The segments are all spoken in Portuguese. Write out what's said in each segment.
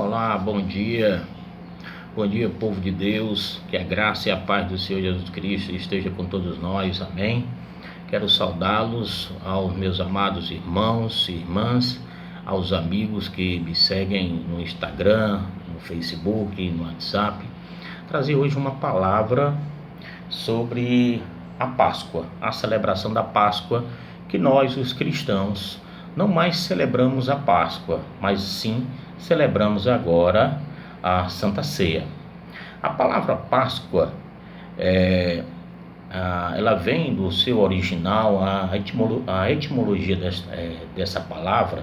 Olá, bom dia, povo de Deus, que a graça e a paz do Senhor Jesus Cristo esteja com todos nós, amém. Quero saudá-los, aos meus amados irmãos e irmãs, aos amigos que me seguem no Instagram, no Facebook, no WhatsApp, trazer hoje uma palavra sobre a Páscoa, a celebração da Páscoa, que nós, os cristãos, não mais celebramos a Páscoa, mas sim celebramos agora a Santa Ceia. A palavra Páscoa, ela vem do seu original, a etimologia dessa palavra,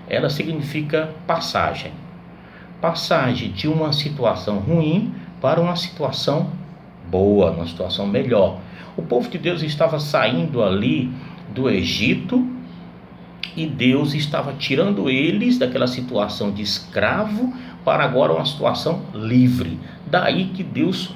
ela significa passagem. Passagem de uma situação ruim para uma situação boa, uma situação melhor. O povo de Deus estava saindo ali do Egito, e Deus estava tirando eles daquela situação de escravo para agora uma situação livre. Daí que Deus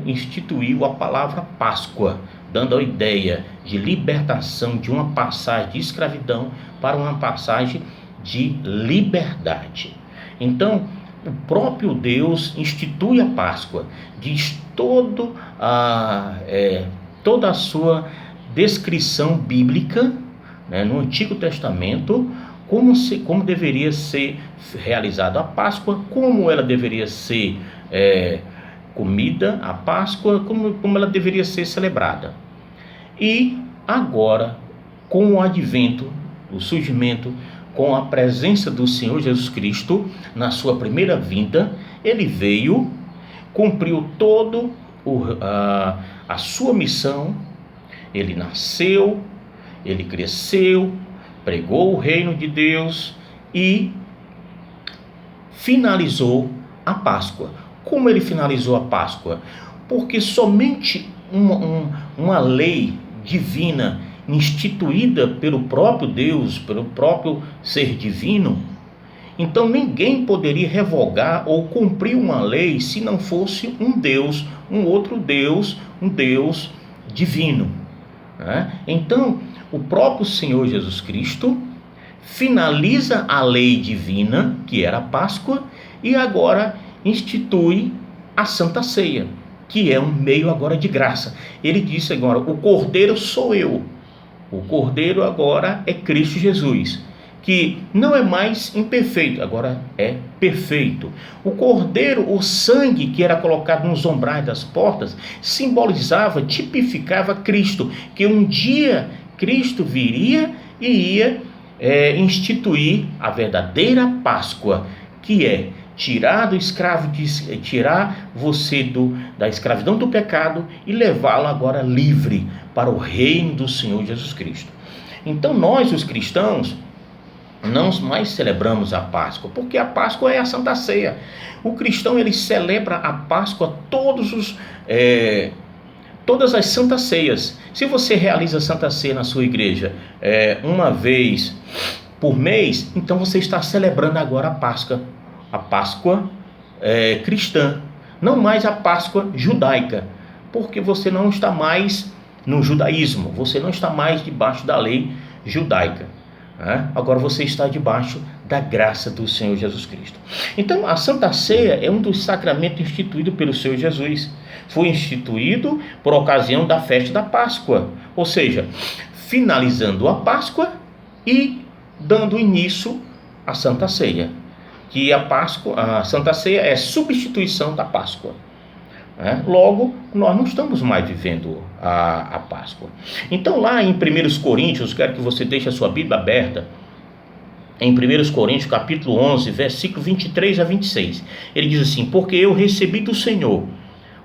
instituiu a palavra Páscoa, dando a ideia de libertação, de uma passagem de escravidão para uma passagem de liberdade. Então, o próprio Deus institui a Páscoa, diz toda a sua descrição bíblica, no Antigo Testamento, como deveria ser realizada a Páscoa, como ela deveria ser comida, a Páscoa, como ela deveria ser celebrada. E agora, com o advento, o surgimento, com a presença do Senhor Jesus Cristo, na sua primeira vinda, ele veio, cumpriu toda a sua missão, ele nasceu, ele cresceu, pregou o reino de Deus e finalizou a Páscoa. Como ele finalizou a Páscoa? Porque somente uma lei divina instituída pelo próprio Deus, pelo próprio ser divino, então ninguém poderia revogar ou cumprir uma lei se não fosse um Deus, um outro Deus, um Deus divino. Então, o próprio Senhor Jesus Cristo finaliza a lei divina, que era a Páscoa, e agora institui a Santa Ceia, que é um meio agora de graça. Ele disse agora: o Cordeiro sou eu. O Cordeiro agora é Cristo Jesus, que não é mais imperfeito, agora é perfeito. O Cordeiro, o sangue que era colocado nos umbrais das portas, simbolizava, tipificava Cristo, que um dia Cristo viria e ia instituir a verdadeira Páscoa, que é tirar você da escravidão do pecado e levá-lo agora livre para o reino do Senhor Jesus Cristo. Então nós, os cristãos, não mais celebramos a Páscoa, porque a Páscoa é a Santa Ceia. O cristão, ele celebra a Páscoa todas as Santas Ceias. Se você realiza a Santa Ceia na sua igreja uma vez por mês, então você está celebrando agora a Páscoa cristã, não mais a Páscoa judaica, porque você não está mais no judaísmo, você não está mais debaixo da lei judaica. Agora você está debaixo da graça do Senhor Jesus Cristo. Então a Santa Ceia é um dos sacramentos instituídos pelo Senhor Jesus. Foi instituído por ocasião da festa da Páscoa, ou seja, finalizando a Páscoa e dando início à Santa Ceia, que a Santa Ceia é substituição da Páscoa. Logo, nós não estamos mais vivendo a Páscoa. Então lá em 1 Coríntios, quero que você deixe a sua Bíblia aberta, em 1 Coríntios capítulo 11, versículo 23 a 26, ele diz assim: porque eu recebi do Senhor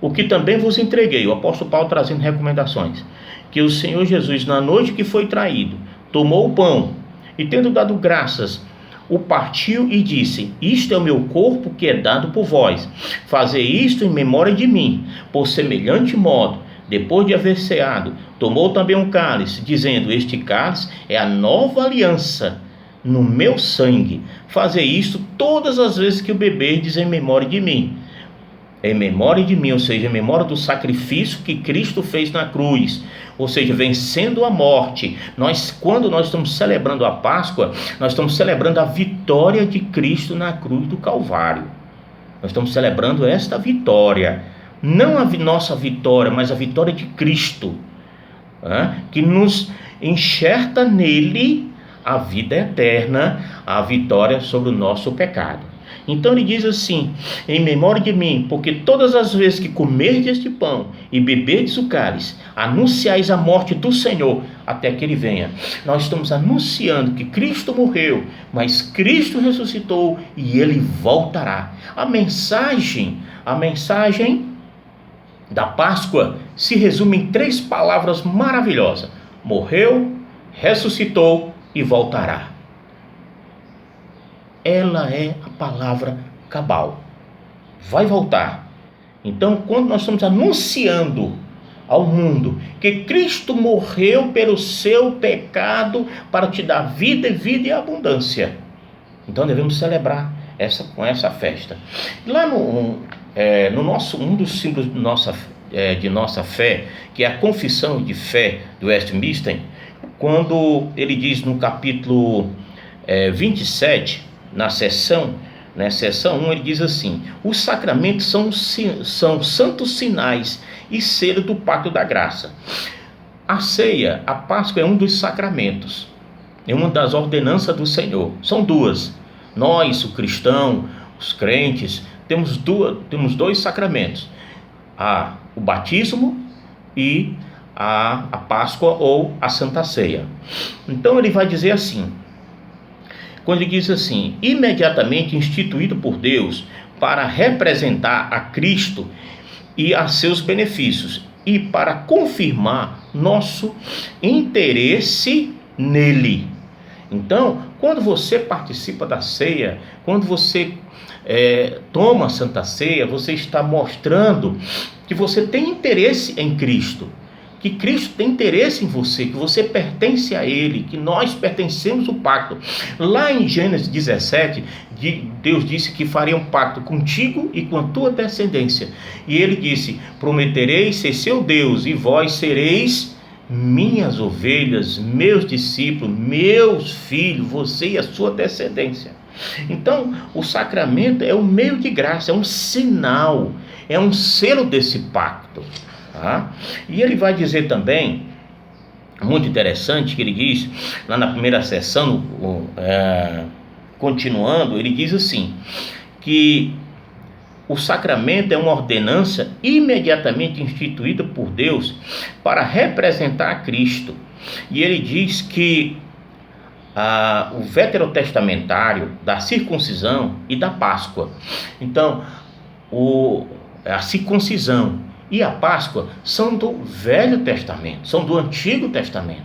o que também vos entreguei, o apóstolo Paulo trazendo recomendações, que o Senhor Jesus, na noite que foi traído, tomou o pão e, tendo dado graças, o partiu e disse: isto é o meu corpo que é dado por vós, fazei isto em memória de mim. Por semelhante modo, depois de haver ceado, tomou também um cálice, dizendo: este cálice é a nova aliança no meu sangue, fazei isto todas as vezes que o beberdes em memória de mim. em memória de mim, ou seja, em memória do sacrifício que Cristo fez na cruz, ou seja, vencendo a morte. Quando nós estamos celebrando a Páscoa, nós estamos celebrando a vitória de Cristo na cruz do Calvário. Nós estamos celebrando esta vitória, não a nossa vitória, mas a vitória de Cristo, que nos enxerta nele a vida eterna, a vitória sobre o nosso pecado. Então ele diz assim: em memória de mim, porque todas as vezes que comerdes este pão e beberdes o cálice, anunciais a morte do Senhor até que ele venha. Nós estamos anunciando que Cristo morreu, mas Cristo ressuscitou e ele voltará. A mensagem da Páscoa se resume em 3 palavras maravilhosas: morreu, ressuscitou e voltará. Ela é a palavra cabal. Vai voltar. Então, quando nós estamos anunciando ao mundo que Cristo morreu pelo seu pecado para te dar vida e vida e abundância, então devemos celebrar com essa festa. Lá no nosso, um dos símbolos de nossa fé, que é a confissão de fé do Westminster, quando ele diz no capítulo 27, na seção 1, ele diz assim: os sacramentos são santos sinais e selo do pacto da graça. A ceia, a Páscoa, é um dos sacramentos, é uma das ordenanças do Senhor. São 2. Nós, o cristão, os crentes, temos 2 sacramentos: o batismo e a Páscoa ou a Santa Ceia. Então ele vai dizer assim, quando ele diz assim: imediatamente instituído por Deus para representar a Cristo e a seus benefícios, e para confirmar nosso interesse nele. Então, quando você participa da ceia, quando você toma a Santa Ceia, você está mostrando que você tem interesse em Cristo, que Cristo tem interesse em você, que você pertence a Ele, que nós pertencemos ao pacto. Lá em Gênesis 17, Deus disse que faria um pacto contigo e com a tua descendência. E Ele disse: prometerei ser seu Deus, e vós sereis minhas ovelhas, meus discípulos, meus filhos, você e a sua descendência. Então, o sacramento é um meio de graça, é um sinal, é um selo desse pacto. E ele vai dizer também, muito interessante, que ele diz lá na primeira sessão, continuando, ele diz assim, que o sacramento é uma ordenança imediatamente instituída por Deus para representar a Cristo. E ele diz que o veterotestamentário da circuncisão e da Páscoa. Então, a circuncisão e a Páscoa são do Velho Testamento, são do Antigo Testamento.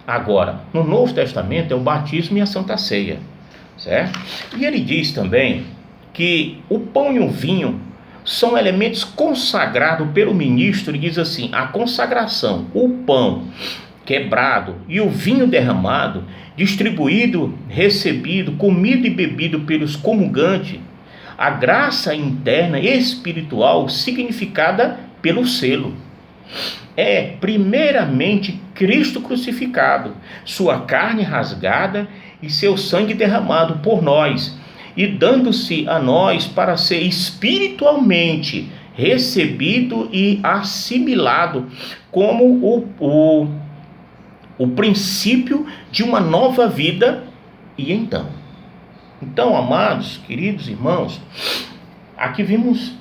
Agora, no Novo Testamento é o batismo e a Santa Ceia, certo? E ele diz também que o pão e o vinho são elementos consagrados pelo ministro. Ele diz assim: a consagração, o pão quebrado e o vinho derramado, distribuído, recebido, comido e bebido pelos comungantes, a graça interna e espiritual significada pelo selo. É primeiramente Cristo crucificado, sua carne rasgada e seu sangue derramado por nós, e dando-se a nós para ser espiritualmente recebido e assimilado como o princípio de uma nova vida. E então, amados, queridos irmãos, aqui vimos